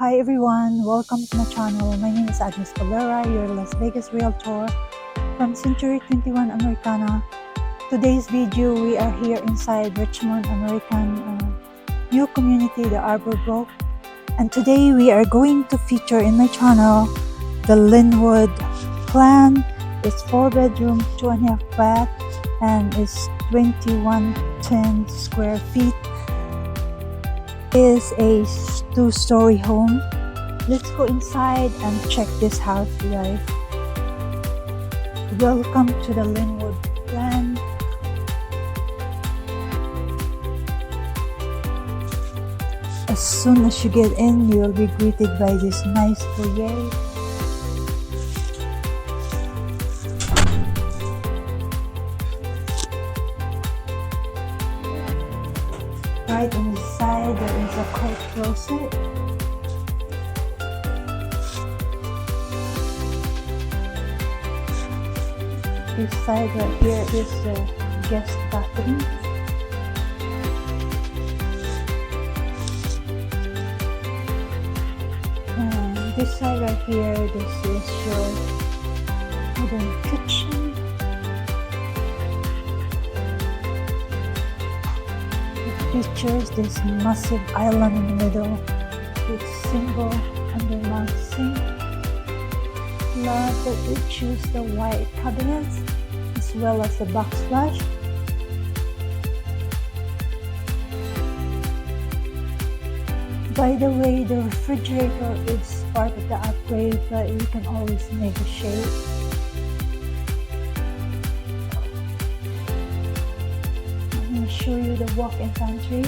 Hi everyone, welcome to my channel. My name is Agnes Collera, your Las Vegas Realtor from Century 21 Americana. Today's video, we are here inside Richmond American new community, the Arbor Grove. And today we are going to feature in my channel the Lynwood plan. It's 4-bedroom, 2.5 bath, and it's 2110 square feet. Is a 2-story home. Let's go inside and check this house, you guys. Welcome to the Lynwood plan. As soon as you get in, you will be greeted by this nice foyer. Right on the side, there is a coat closet. This side right here is the guest bathroom. And this side right here, this is your wooden kitchen. Features this massive island in the middle with single undermount sink. Love that they choose the white cabinets as well as the backsplash. By the way, the refrigerator is part of the upgrade, but you can always negotiate. Show you the walk-in pantry.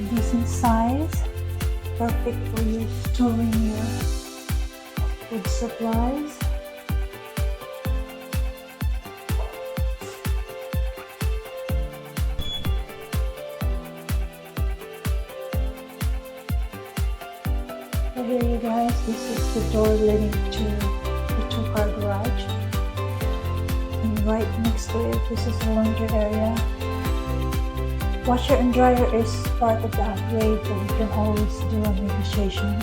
Decent size, perfect for you storing your food supplies. So here you guys, this is the door leading to the 2-car garage. Right next to it, this is the laundry area. Washer and dryer is part of the upgrade, but you can always do a negotiation.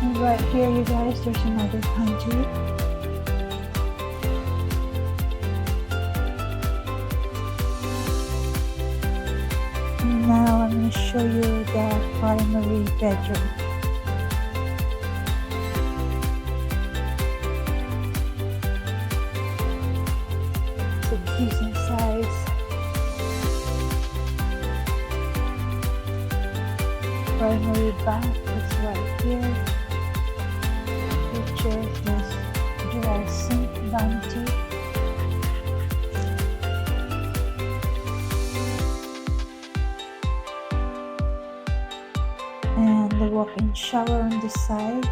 And right here, you guys, there's another pantry. Now I'm going to show you the primary bedroom. It's a decent size. Primary bath is right here. Features this dual sink vanity. And the walk-in shower on this side.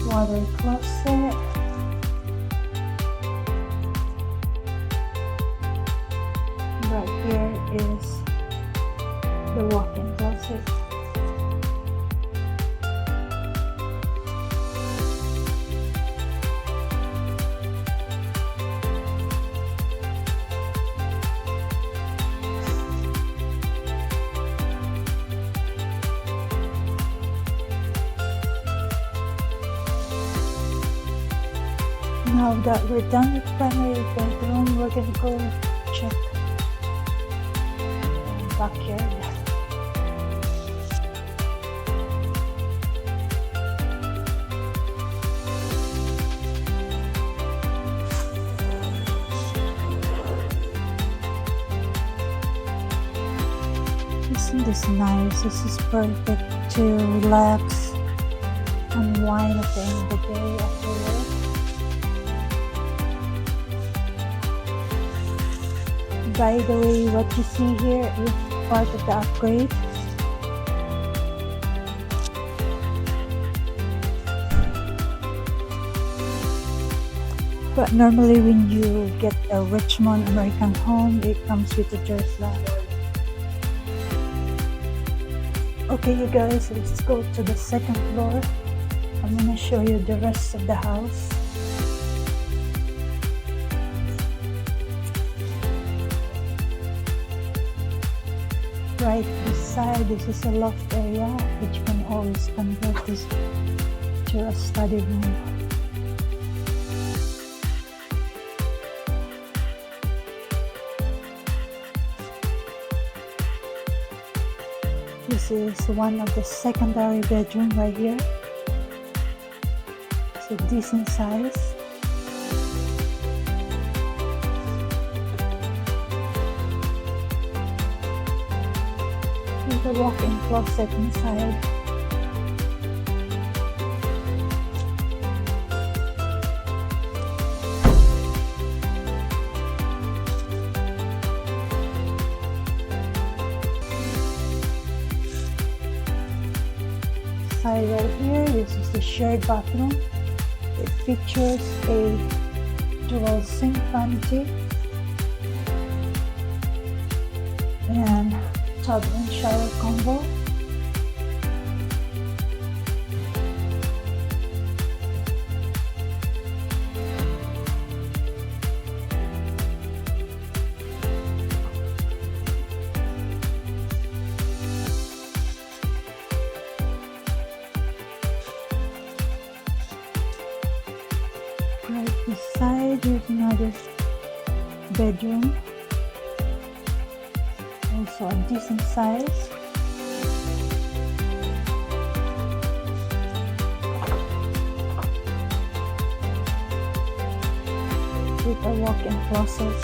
Water closet. Right here is the walk-in closet. Now that we're done with primary bedroom, we're gonna go check the backyard. Isn't this nice? This is perfect to relax, unwind at the end of the day after work. By the way, what you see here is part of the upgrade. But normally when you get a Richmond American home, it comes with a drawer slab. Okay, you guys, let's go to the second floor. I'm gonna show you the rest of the house. Right beside, this is a loft area, which you can always convert this to a study room. This is one of the secondary bedroom right here. It's a decent size. There's a walk-in closet inside. Right here, this is the shared bathroom. It features a dual sink vanity and tub and shower combo. Right beside, there's another bedroom, also a decent size. With a walk-in closet.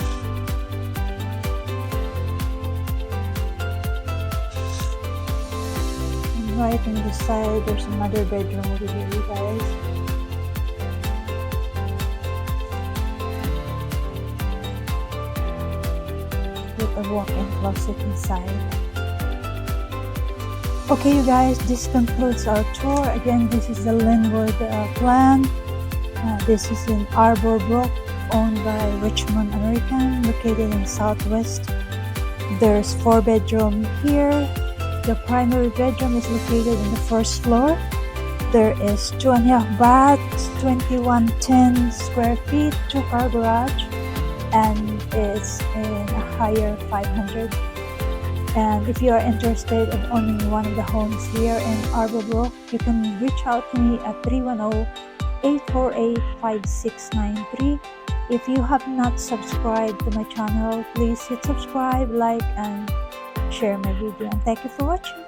And right on the side, there's another bedroom over here, you guys. A walk-in closet inside. Okay, you guys, this concludes our tour. Again, this is the Lynwood plan. This is in Arbor, owned by Richmond American, located in Southwest. There's 4 bedroom here. The primary bedroom is located in the first floor. There is 2.5 baths, 2110 square feet, 2-car garage, and it's in a higher 500. And if you are interested in owning one of the homes here in Arbor, you can reach out to me at 310-848-5693. If you have not subscribed to my channel, please hit subscribe, like, and share my video. And thank you for watching.